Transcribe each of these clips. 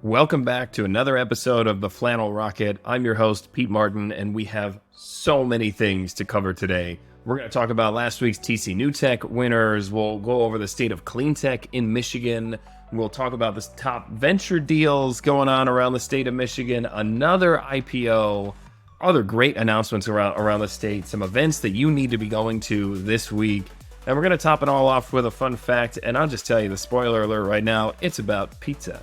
Welcome back to another episode of the Flannel Rocket. I'm your host, Pete Martin, and we have so many things to cover today. We're going to talk about last week's TCNewTech Winners. We'll go over the state of CleanTech in Michigan. We'll talk about the top venture deals going on around the state of Michigan, another IPO, other great announcements around the state, some events that you need to be going to this week. And we're going to top it all off with a fun fact, and I'll just tell you the spoiler alert right now, it's about pizza.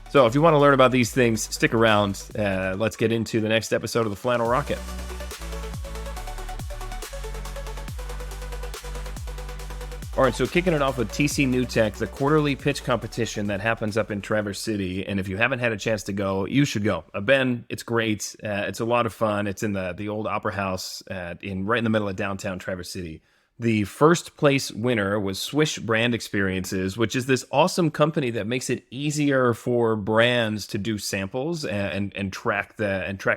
So if you want to learn about these things, stick around. Let's get into the next episode of the Flannel Rocket. All right, so kicking it off with TCNewTech, the quarterly pitch competition that happens up in Traverse City. And if you haven't had a chance to go, you should go. I've been. It's great. It's a lot of fun. It's in the old Opera House right in the middle of downtown Traverse City. The first place winner was Swish Brand Experiences, which is this awesome company that makes it easier for brands to do samples and track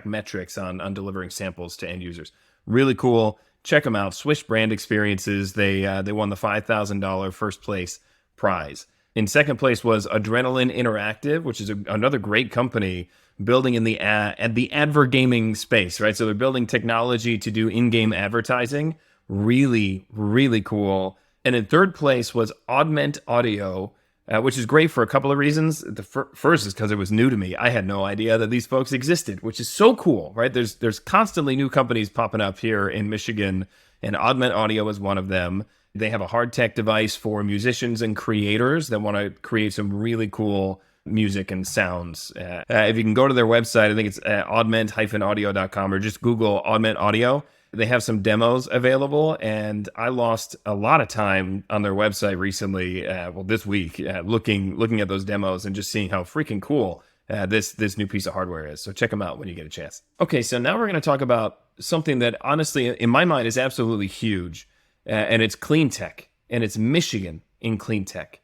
metrics on delivering samples to end users. Really cool. Check them out. Swish Brand Experiences. They won the $5,000 first place prize. In second place was Adrenaline Interactive, which is another great company building in the advergaming space, right? So they're building technology to do in-game advertising. Really, really cool. And in third place was Augment Audio, which is great for a couple of reasons. The first is because it was new to me. I had no idea that these folks existed, which is so cool, right? There's constantly new companies popping up here in Michigan, and Augment Audio is one of them. They have a hard tech device for musicians and creators that want to create some really cool music and sounds. If you can go to their website, I think it's augment-audio.com, or just Google Augment Audio. They have some demos available, and I lost a lot of time on their website recently, this week, looking at those demos and just seeing how freaking cool this new piece of hardware is. So check them out when you get a chance. Okay, so now we're going to talk about something that honestly, in my mind, is absolutely huge, and it's CleanTech, and it's Michigan in CleanTech.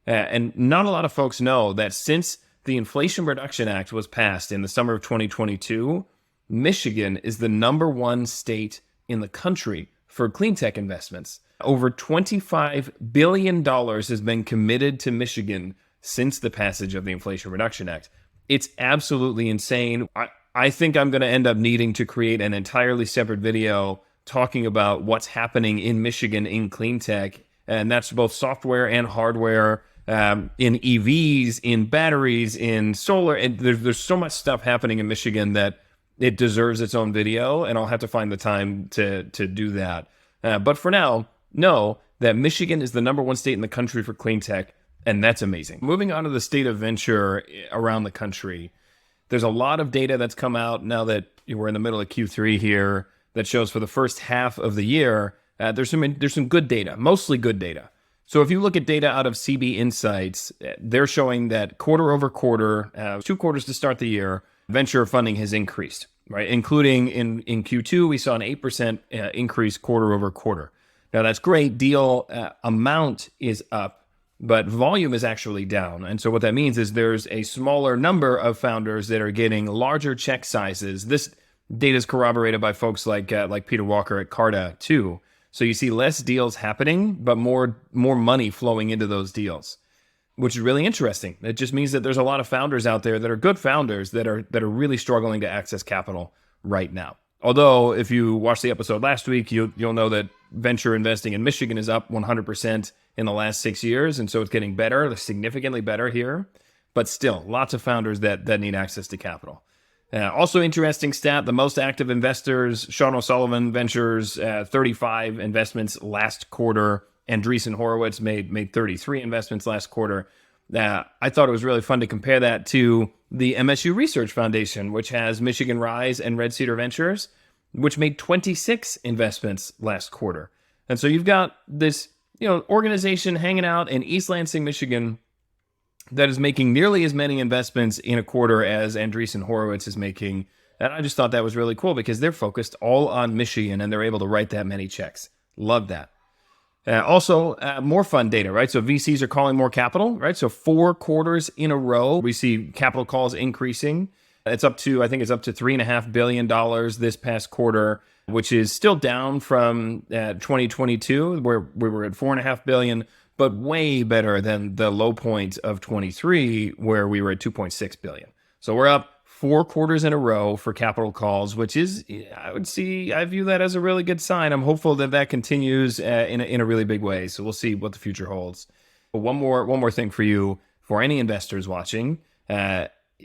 And not a lot of folks know that since the Inflation Reduction Act was passed in the summer of 2022, Michigan is the number one state in the country for clean tech investments. Over $25 billion has been committed to Michigan since the passage of the Inflation Reduction Act. It's absolutely insane. I think I'm going to end up needing to create an entirely separate video talking about what's happening in Michigan in clean tech, and that's both software and hardware, in EVs, in batteries, in solar. And there's so much stuff happening in Michigan that it deserves its own video, and I'll have to find the time to do that. But for now, know that Michigan is the number one state in the country for clean tech, and that's amazing. Moving on to the state of venture around the country, there's a lot of data that's come out now that we're in the middle of Q3 here that shows for the first half of the year, there's some good data, mostly good data. So if you look at data out of CB Insights, they're showing that quarter over quarter, 2 quarters to start the year, venture funding has increased, right? Including in Q2, we saw an 8% increase quarter over quarter. Now that's great. Deal amount is up, but volume is actually down. And so what that means is there's a smaller number of founders that are getting larger check sizes. This data is corroborated by folks like Peter Walker at Carta too. So you see less deals happening, but more money flowing into those deals, which is really interesting. It just means that there's a lot of founders out there that are good founders that are really struggling to access capital right now. Although, if you watched the episode last week, you'll know that venture investing in Michigan is up 100% in the last 6 years, and so it's getting better, significantly better here. But still, lots of founders that need access to capital. Also interesting stat, the most active investors, Sean O'Sullivan Ventures, 35 investments last quarter. Andreessen Horowitz made 33 investments last quarter. I thought it was really fun to compare that to the MSU Research Foundation, which has Michigan Rise and Red Cedar Ventures, which made 26 investments last quarter. And so you've got this, organization hanging out in East Lansing, Michigan, that is making nearly as many investments in a quarter as Andreessen Horowitz is making. And I just thought that was really cool because they're focused all on Michigan and they're able to write that many checks. Love that. Also, more fun data, right? So VCs are calling more capital, right? So 4 quarters in a row, we see capital calls increasing. It's up to $3.5 billion this past quarter, which is still down from 2022, where we were at $4.5 billion. but way better than the low point of 23, where we were at 2.6 billion. So we're up 4 quarters in a row for capital calls, which is, I view that as a really good sign. I'm hopeful that that continues in a really big way. So we'll see what the future holds. But one more thing for you, for any investors watching,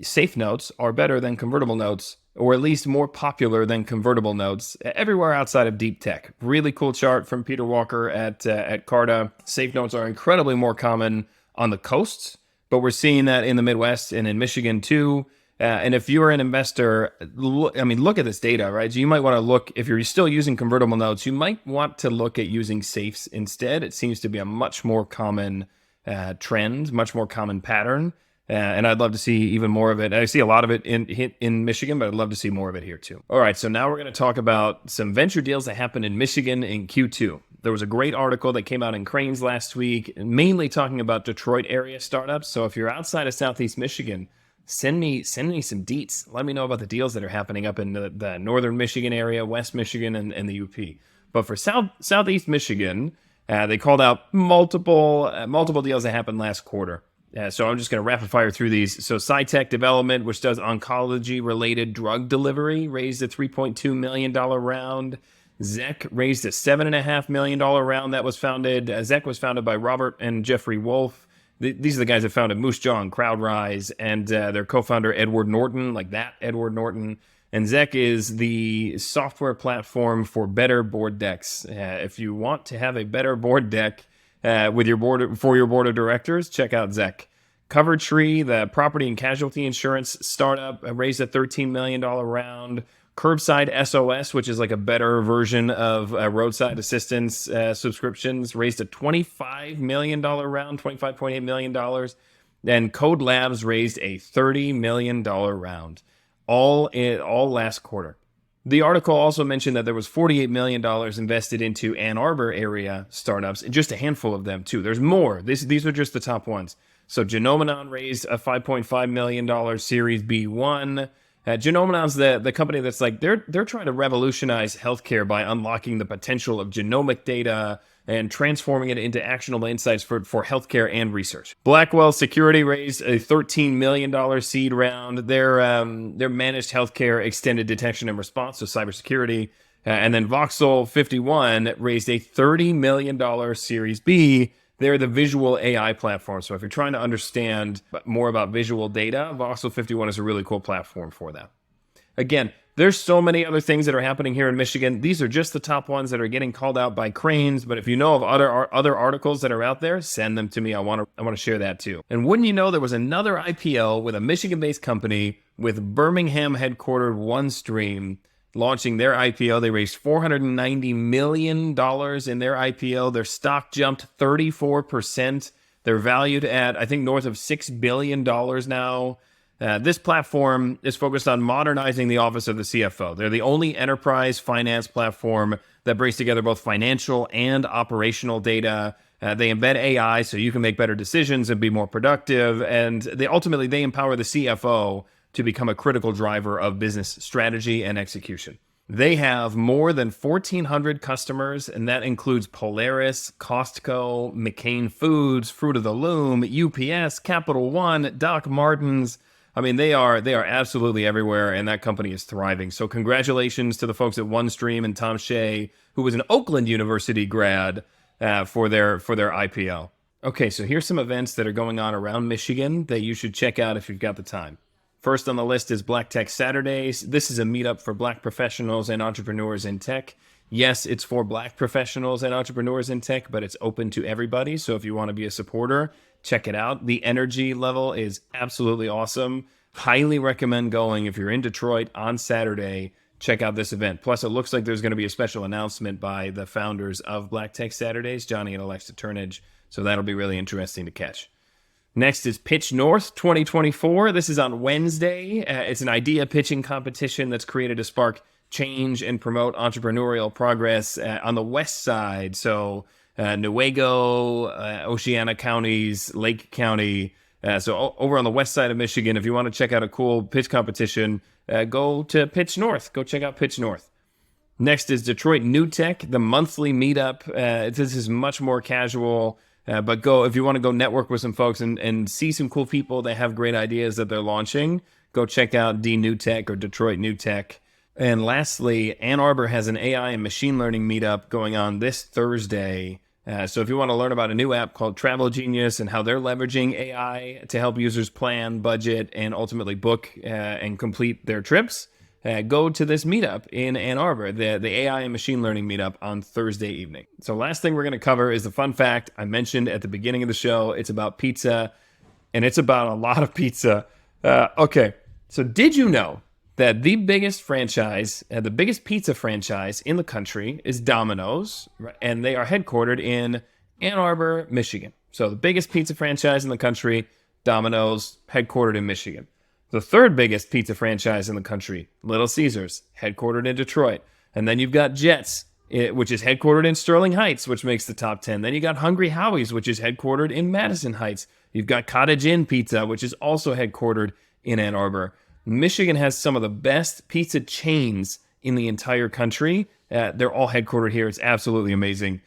safe notes are better than convertible notes, or at least more popular than convertible notes everywhere outside of deep tech. Really cool chart from Peter Walker at Carta. Safe notes are incredibly more common on the coasts, but we're seeing that in the Midwest and in Michigan too. And if you're an investor, look at this data, right? So you might want to look, if you're still using convertible notes, you might want to look at using safes instead. It seems to be a much more common trend, much more common pattern. And I'd love to see even more of it. I see a lot of it in Michigan, but I'd love to see more of it here too. All right, so now we're going to talk about some venture deals that happened in Michigan in Q2. There was a great article that came out in Crain's last week, mainly talking about Detroit area startups. So if you're outside of Southeast Michigan, send me some deets. Let me know about the deals that are happening up in the northern Michigan area, West Michigan, and the UP. But for Southeast Michigan, they called out multiple deals that happened last quarter. So I'm just going to rapid fire through these. So SciTech Development, which does oncology-related drug delivery, raised a $3.2 million round. ZEC raised a $7.5 million round. That was founded. ZEC was founded by Robert and Jeffrey Wolf. These are the guys that founded Moose Jaw and CrowdRise, and their co-founder Edward Norton, Edward Norton. And ZEC is the software platform for better board decks. If you want to have a better board deck for your board of directors, check out ZEC. Covertree, the property and casualty insurance startup, raised a $13 million round. Curbside SOS, which is like a better version of roadside assistance subscriptions, raised a $25 million round, $25.8 million. And Code Labs raised a $30 million round, all last quarter. The article also mentioned that there was $48 million invested into Ann Arbor area startups, and just a handful of them too. There's more. These are just the top ones. So Genomenon raised a $5.5 million Series B1. Genomenon's the company that's like, they're trying to revolutionize healthcare by unlocking the potential of genomic data and transforming it into actionable insights for healthcare and research. Blackwell Security raised a $13 million seed round. Their managed healthcare extended detection and response, so cybersecurity. And then Voxel 51 raised a $30 million Series B. They're the visual AI platform. So if you're trying to understand more about visual data, Voxel 51 is a really cool platform for that. Again, there's so many other things that are happening here in Michigan. These are just the top ones that are getting called out by Crain's. But if you know of other articles that are out there, send them to me. I want to share that too. And wouldn't you know, there was another IPO with a Michigan-based company with Birmingham headquartered Onestream launching their IPO. They raised $490 million in their IPO. Their stock jumped 34%. They're valued at, I think, north of $6 billion now. This platform is focused on modernizing the office of the CFO. They're the only enterprise finance platform that brings together both financial and operational data. They embed AI so you can make better decisions and be more productive. And they empower the CFO to become a critical driver of business strategy and execution. They have more than 1,400 customers, and that includes Polaris, Costco, McCain Foods, Fruit of the Loom, UPS, Capital One, Doc Martens. I mean, they are absolutely everywhere, and that company is thriving. So congratulations to the folks at OneStream and Tom Shea, who was an Oakland University grad, for their IPO. Okay, so here's some events that are going on around Michigan that you should check out if you've got the time. First on the list is Black Tech Saturdays. This is a meetup for Black professionals and entrepreneurs in tech. Yes, it's for Black professionals and entrepreneurs in tech, but it's open to everybody. So if you want to be a supporter, check it out. The energy level is absolutely awesome. Highly recommend going. If you're in Detroit on Saturday, check out this event. Plus, it looks like there's going to be a special announcement by the founders of Black Tech Saturdays, Johnny and Alexa Turnage. So that'll be really interesting to catch. Next is Pitch North 2024. This is on Wednesday. It's an idea pitching competition that's created to spark change and promote entrepreneurial progress on the west side. So Newaygo, Oceana counties, Lake County. So over on the west side of Michigan, if you want to check out a cool pitch competition, go to Pitch North. Go check out Pitch North. Next is Detroit New Tech, the monthly meetup. This is much more casual. But if you want to go network with some folks and see some cool people that have great ideas that they're launching, go check out DNewTech or Detroit New Tech. And lastly, Ann Arbor has an AI and machine learning meetup going on this Thursday. So if you want to learn about a new app called Travel Genius and how they're leveraging AI to help users plan, budget, and ultimately book and complete their trips, go to this meetup in Ann Arbor, the AI and machine learning meetup on Thursday evening. So last thing we're going to cover is the fun fact I mentioned at the beginning of the show. It's about pizza, and it's about a lot of pizza. Okay, so did you know that the biggest franchise, the biggest pizza franchise in the country is Domino's, and they are headquartered in Ann Arbor, Michigan. So the biggest pizza franchise in the country, Domino's, headquartered in Michigan. The third biggest pizza franchise in the country, Little Caesars, headquartered in Detroit. And then you've got Jets, which is headquartered in Sterling Heights, which makes the top 10. Then you got Hungry Howie's, which is headquartered in Madison Heights. You've got Cottage Inn Pizza, which is also headquartered in Ann Arbor. Michigan has some of the best pizza chains in the entire country. They're all headquartered here. It's absolutely amazing.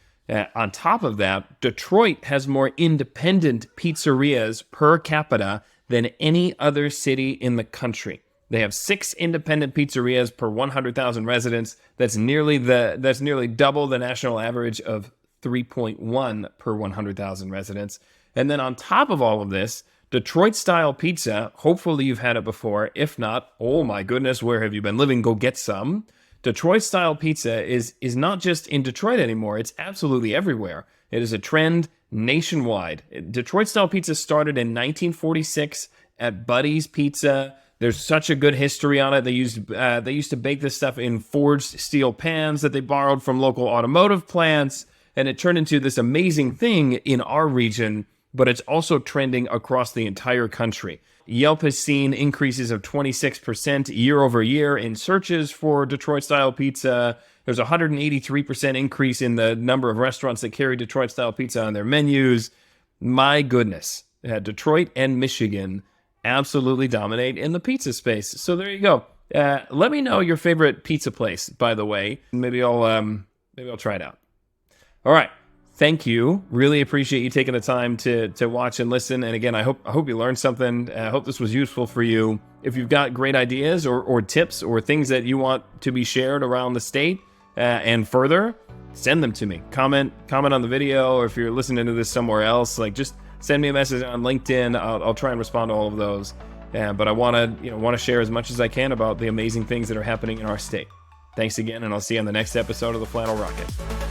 On top of that, Detroit has more independent pizzerias per capita than any other city in the country. They have 6 independent pizzerias per 100,000 residents. That's nearly double the national average of 3.1 per 100,000 residents. And then on top of all of this, Detroit-style pizza, hopefully you've had it before. If not, oh my goodness, where have you been living? Go get some. Detroit-style pizza is not just in Detroit anymore. It's absolutely everywhere. It is a trend nationwide. Detroit-style pizza started in 1946 at Buddy's Pizza. There's such a good history on it. They used to bake this stuff in forged steel pans that they borrowed from local automotive plants, and it turned into this amazing thing in our region, but it's also trending across the entire country. Yelp has seen increases of 26% year over year in searches for Detroit-style pizza. There's a 183% increase in the number of restaurants that carry Detroit-style pizza on their menus. My goodness, Detroit and Michigan absolutely dominate in the pizza space. So there you go. Let me know your favorite pizza place, by the way. Maybe I'll try it out. All right. Thank you. Really appreciate you taking the time to watch and listen. And again, I hope you learned something. I hope this was useful for you. If you've got great ideas or tips or things that you want to be shared around the state and further, send them to me. Comment on the video, or if you're listening to this somewhere else, just send me a message on LinkedIn. I'll try and respond to all of those. But I want to share as much as I can about the amazing things that are happening in our state. Thanks again, and I'll see you on the next episode of the Flannel Rocket.